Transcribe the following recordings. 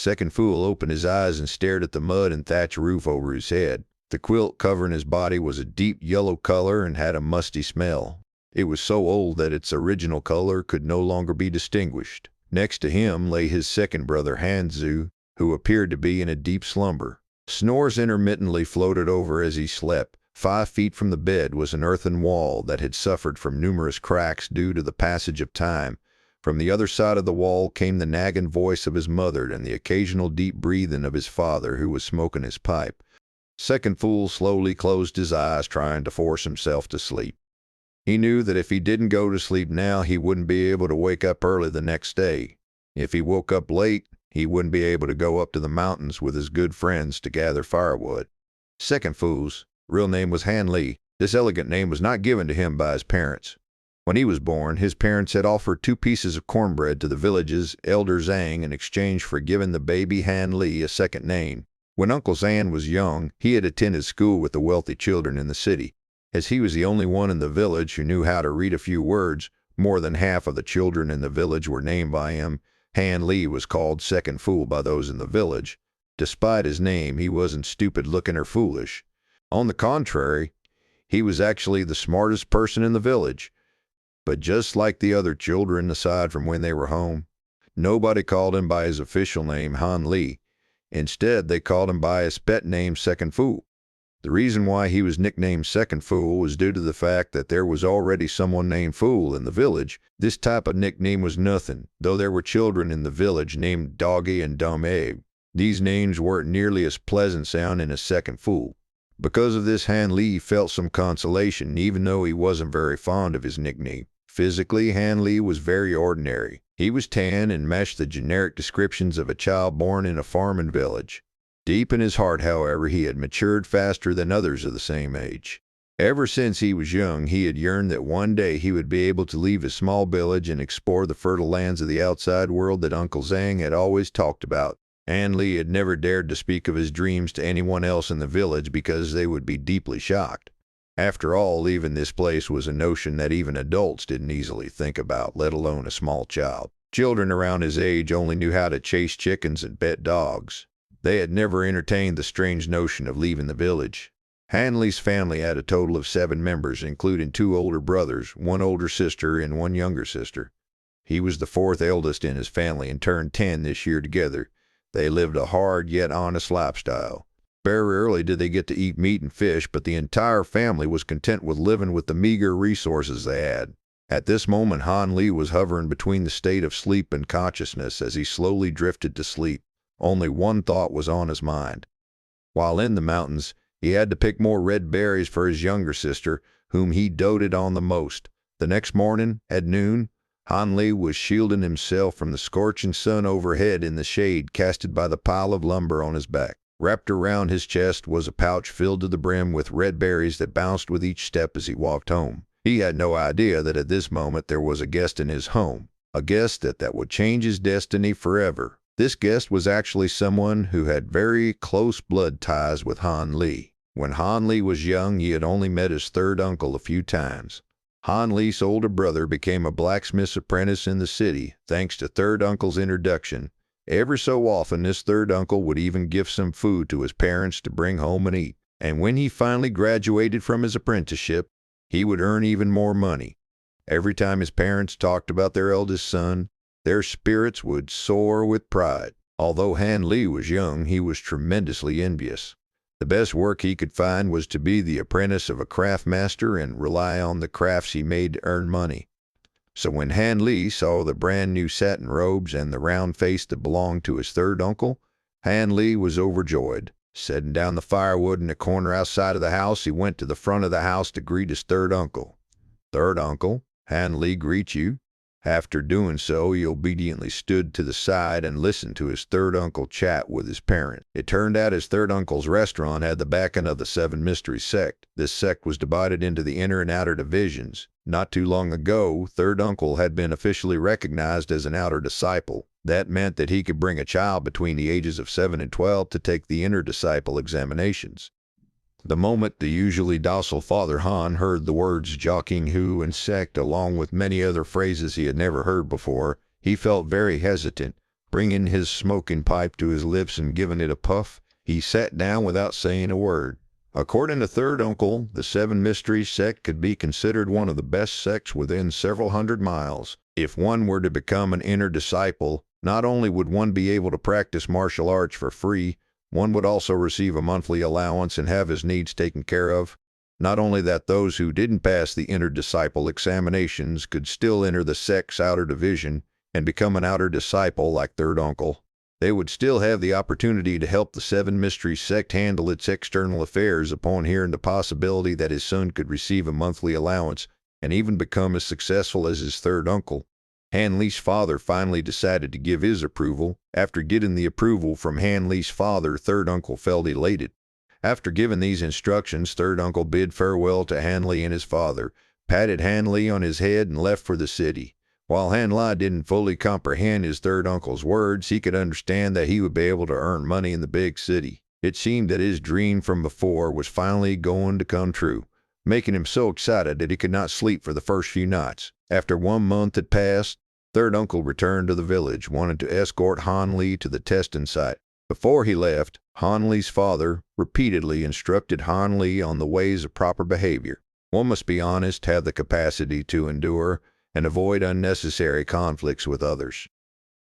Second Fool opened his eyes and stared at the mud and thatch roof over his head. The quilt covering his body was a deep yellow color and had a musty smell. It was so old that its original color could no longer be distinguished. Next to him lay his second brother Hanzu, who appeared to be in a deep slumber. Snores intermittently floated over as he slept. 5 feet from the bed was an earthen wall that had suffered from numerous cracks due to the passage of time. From the other side of the wall came the nagging voice of his mother and the occasional deep breathing of his father, who was smoking his pipe. Second Fool slowly closed his eyes, trying to force himself to sleep. He knew that if he didn't go to sleep now, he wouldn't be able to wake up early the next day. If he woke up late, he wouldn't be able to go up to the mountains with his good friends to gather firewood. Second Fool's real name was Han Li. This elegant name was not given to him by his parents. When he was born, his parents had offered 2 pieces of cornbread to the village's elder Zhang in exchange for giving the baby Han Li a second name. When Uncle Zan was young, he had attended school with the wealthy children in the city. As he was the only one in the village who knew how to read a few words, more than half of the children in the village were named by him. Han Li was called Second Fool by those in the village. Despite his name, he wasn't stupid-looking or foolish. On the contrary, he was actually the smartest person in the village. But just like the other children, aside from when they were home, nobody called him by his official name, Han Li. Instead, they called him by his pet name, Second Fool. The reason why he was nicknamed Second Fool was due to the fact that there was already someone named Fool in the village. This type of nickname was nothing, though there were children in the village named Doggy and Dumb Egg. These names weren't nearly as pleasant sounding as Second Fool. Because of this, Han Li felt some consolation, even though he wasn't very fond of his nickname. Physically, Han Li was very ordinary. He was tan and matched the generic descriptions of a child born in a farming village. Deep in his heart, however, he had matured faster than others of the same age. Ever since he was young, he had yearned that one day he would be able to leave his small village and explore the fertile lands of the outside world that Uncle Zhang had always talked about. Han Li had never dared to speak of his dreams to anyone else in the village because they would be deeply shocked. After all, leaving this place was a notion that even adults didn't easily think about, let alone a small child. Children around his age only knew how to chase chickens and pet dogs. They had never entertained the strange notion of leaving the village. Han Li's family had a total of 7 members, including 2 older brothers, 1 older sister, and 1 younger sister. He was the 4th eldest in his family and turned 10 this year together. They lived a hard yet honest lifestyle. Very rarely did they get to eat meat and fish, but the entire family was content with living with the meager resources they had. At this moment, Han Li was hovering between the state of sleep and consciousness as he slowly drifted to sleep. Only one thought was on his mind. While in the mountains, he had to pick more red berries for his younger sister, whom he doted on the most. The next morning, at noon, Han Li was shielding himself from the scorching sun overhead in the shade casted by the pile of lumber on his back. Wrapped around his chest was a pouch filled to the brim with red berries that bounced with each step as he walked home. He had no idea that at this moment there was a guest in his home, a guest that would change his destiny forever. This guest was actually someone who had very close blood ties with Han Li. When Han Li was young, he had only met his 3rd uncle a few times. Han Li's older brother became a blacksmith's apprentice in the city, thanks to 3rd uncle's introduction. Every so often, this 3rd uncle would even give some food to his parents to bring home and eat. And when he finally graduated from his apprenticeship, he would earn even more money. Every time his parents talked about their eldest son, their spirits would soar with pride. Although Han Li was young, he was tremendously envious. The best work he could find was to be the apprentice of a craft master and rely on the crafts he made to earn money. So when Han Li saw the brand new satin robes and the round face that belonged to his 3rd uncle, Han Li was overjoyed. Setting down the firewood in the corner outside of the house, he went to the front of the house to greet his 3rd uncle. "3rd uncle, Han Li greets you." After doing so, he obediently stood to the side and listened to his 3rd uncle chat with his parent. It turned out his 3rd uncle's restaurant had the backing of the 7 Mystery sect. This sect was divided into the inner and outer divisions. Not too long ago, 3rd uncle had been officially recognized as an outer disciple. That meant that he could bring a child between the ages of 7 and 12 to take the inner disciple examinations. The moment the usually docile Father Han heard the words Joking Hu and sect along with many other phrases he had never heard before, he felt very hesitant. Bringing his smoking pipe to his lips and giving it a puff, he sat down without saying a word. According to Third Uncle, the Seven Mysteries sect could be considered one of the best sects within several hundred miles. If one were to become an inner disciple, not only would one be able to practice martial arts for free, one would also receive a monthly allowance and have his needs taken care of. Not only that, those who didn't pass the inner disciple examinations could still enter the sect's outer division and become an outer disciple like Third Uncle. They would still have the opportunity to help the Seven Mysteries sect handle its external affairs upon hearing the possibility that his son could receive a monthly allowance and even become as successful as his third uncle. Han Lee's father finally decided to give his approval. After getting the approval from Han Lee's father, Third Uncle felt elated. After giving these instructions, Third Uncle bid farewell to Han Lee and his father, patted Han Lee on his head, and left for the city. While Han Lee didn't fully comprehend his third uncle's words, he could understand that he would be able to earn money in the big city. It seemed that his dream from before was finally going to come true, making him so excited that he could not sleep for the first few nights. After 1 month had passed, Third Uncle returned to the village, wanting to escort Han Lee to the testing site. Before he left, Han Lee's father repeatedly instructed Han Lee on the ways of proper behavior. One must be honest, have the capacity to endure, and avoid unnecessary conflicts with others.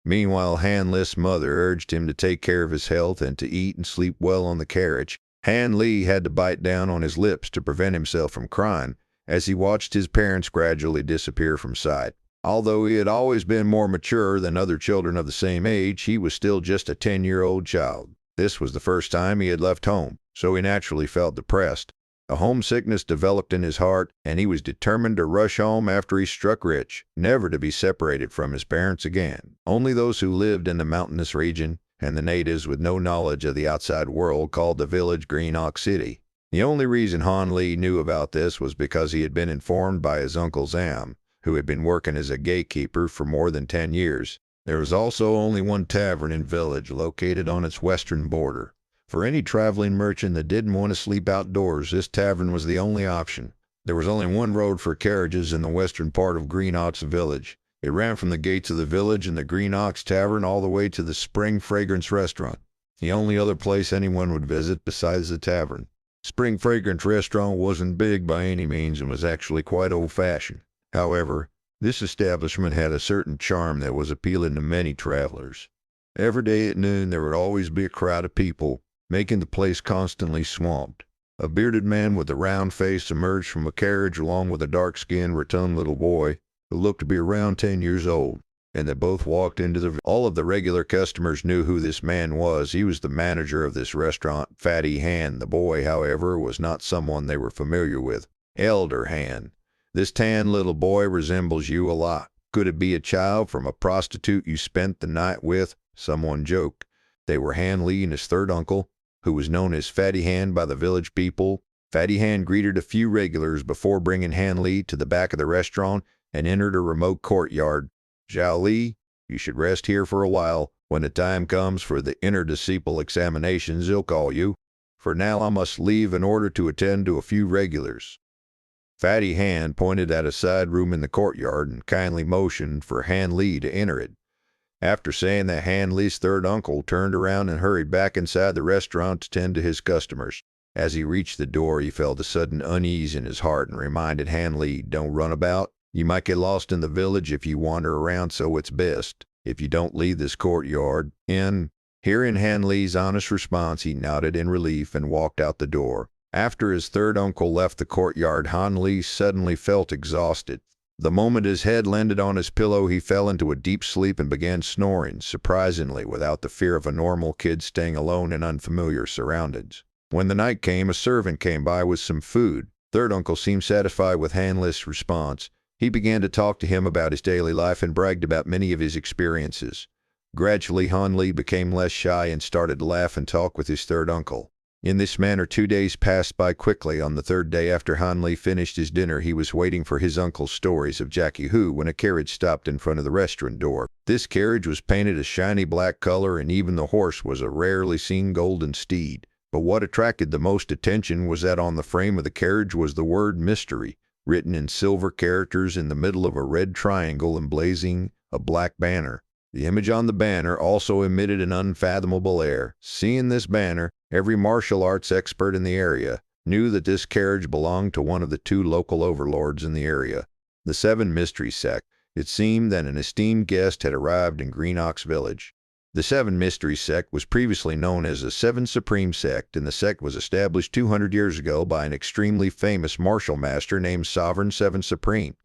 Meanwhile, Han Lee's mother urged him to take care of his health and to eat and sleep well on the carriage. Han Lee had to bite down on his lips to prevent himself from crying as he watched his parents gradually disappear from sight. Although he had always been more mature than other children of the same age, he was still just a 10-year-old child. This was the first time he had left home, so he naturally felt depressed. A homesickness developed in his heart, and he was determined to rush home after he struck rich, never to be separated from his parents again. Only those who lived in the mountainous region, and the natives with no knowledge of the outside world, called the village Green Ox City. The only reason Han Lee knew about this was because he had been informed by his uncle Zam, who had been working as a gatekeeper for more than 10 years. There was also only one tavern in the village, located on its western border. For any traveling merchant that didn't want to sleep outdoors, this tavern was the only option. There was only one road for carriages in the western part of Green Ox Village. It ran from the gates of the village and the Green Ox Tavern all the way to the Spring Fragrance Restaurant, the only other place anyone would visit besides the tavern. Spring Fragrance Restaurant wasn't big by any means and was actually quite old-fashioned. However, this establishment had a certain charm that was appealing to many travelers. Every day at noon there would always be a crowd of people, making the place constantly swamped. A bearded man with a round face emerged from a carriage along with a dark-skinned, rotund little boy who looked to be around 10 years old, and they both walked into the... All of the regular customers knew who this man was. He was the manager of this restaurant, Fatty Han. The boy, however, was not someone they were familiar with. Elder Han. This tan little boy resembles you a lot. Could it be a child from a prostitute you spent the night with? Someone joked. They were Han Lee and his third uncle, who was known as Fatty Han by the village people. Fatty Han greeted a few regulars before bringing Han Lee to the back of the restaurant and entered a remote courtyard. Zhao Li, you should rest here for a while. When the time comes for the inner disciple examinations, they'll call you. For now I must leave in order to attend to a few regulars. Fatty Han pointed at a side room in the courtyard and kindly motioned for Han Lee to enter it. After saying that, Han Lee's third uncle turned around and hurried back inside the restaurant to tend to his customers. As he reached the door, he felt a sudden unease in his heart and reminded Han Lee, "Don't run about. You might get lost in the village if you wander around, so it's best if you don't leave this courtyard." Hearing Han Lee's honest response, he nodded in relief and walked out the door. After his third uncle left the courtyard, Han Lee suddenly felt exhausted. The moment his head landed on his pillow, he fell into a deep sleep and began snoring, surprisingly without the fear of a normal kid staying alone in unfamiliar surroundings. When the night came, a servant came by with some food. Third uncle seemed satisfied with Han Lee's response. He began to talk to him about his daily life and bragged about many of his experiences. Gradually, Han Lee became less shy and started to laugh and talk with his third uncle. In this manner, 2 days passed by quickly. On the third day after Han Lee finished his dinner, he was waiting for his uncle's stories of Jackie Hu when a carriage stopped in front of the restaurant door. This carriage was painted a shiny black color, and even the horse was a rarely seen golden steed. But what attracted the most attention was that on the frame of the carriage was the word mystery, written in silver characters in the middle of a red triangle emblazing a black banner. The image on the banner also emitted an unfathomable air. Seeing this banner, every martial arts expert in the area knew that this carriage belonged to one of the two local overlords in the area, the Seven Mystery Sect. It seemed that an esteemed guest had arrived in Green Ox Village. The Seven Mystery Sect was previously known as the Seven Supreme Sect, and the sect was established 200 years ago by an extremely famous martial master named Sovereign Seven Supreme.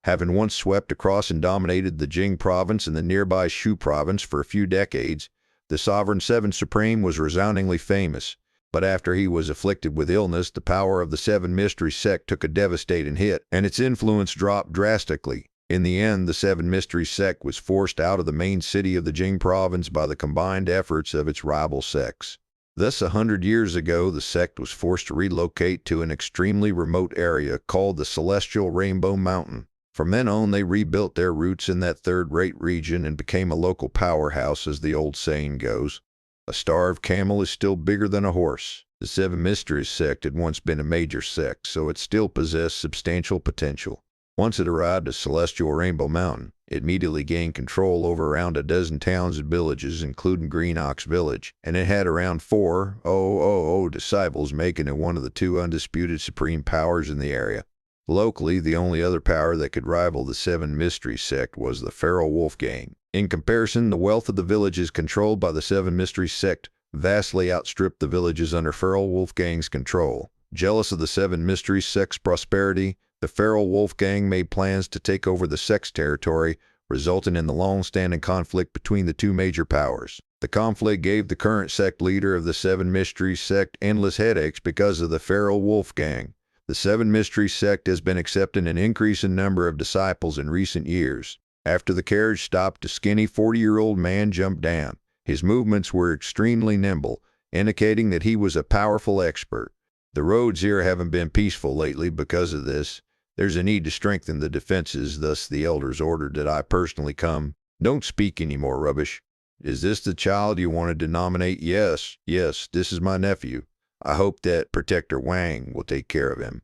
Having once swept across and dominated the Jing province and the nearby Shu province for a few decades, the Sovereign Seven Supreme was resoundingly famous. But after he was afflicted with illness, the power of the Seven Mystery Sect took a devastating hit, and its influence dropped drastically. In the end, the Seven Mystery Sect was forced out of the main city of the Jing province by the combined efforts of its rival sects. Thus, 100 years ago, the sect was forced to relocate to an extremely remote area called the Celestial Rainbow Mountain. From then on, they rebuilt their roots in that third-rate region and became a local powerhouse, as the old saying goes. A starved camel is still bigger than a horse. The Seven Mysteries sect had once been a major sect, so it still possessed substantial potential. Once it arrived at Celestial Rainbow Mountain, it immediately gained control over around a dozen towns and villages, including Green Ox Village, and it had around 4,000 disciples, making it one of the two undisputed supreme powers in the area. Locally, the only other power that could rival the Seven Mysteries sect was the Feral Wolf Gang. In comparison, the wealth of the villages controlled by the Seven Mysteries sect vastly outstripped the villages under Feral Wolf Gang's control. Jealous of the Seven Mysteries sect's prosperity, the Feral Wolf Gang made plans to take over the sect's territory, resulting in the long-standing conflict between the two major powers. The conflict gave the current sect leader of the Seven Mysteries sect endless headaches because of the Feral Wolf Gang. The Seven Mysteries sect has been accepting an increasing number of disciples in recent years. After the carriage stopped, a skinny 40-year-old man jumped down. His movements were extremely nimble, indicating that he was a powerful expert. The roads here haven't been peaceful lately because of this. There's a need to strengthen the defenses, thus the elders ordered that I personally come. Don't speak any more rubbish. Is this the child you wanted to nominate? Yes, this is my nephew. I hope that Protector Wang will take care of him.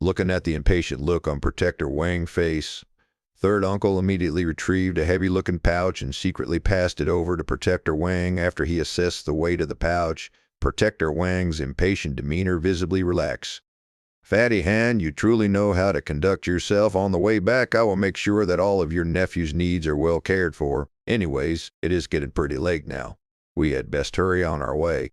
Looking at the impatient look on Protector Wang's face, Third Uncle immediately retrieved a heavy-looking pouch and secretly passed it over to Protector Wang. After he assessed the weight of the pouch, Protector Wang's impatient demeanor visibly relaxed. Fatty Han, you truly know how to conduct yourself. On the way back, I will make sure that all of your nephew's needs are well cared for. Anyways, it is getting pretty late now. We had best hurry on our way.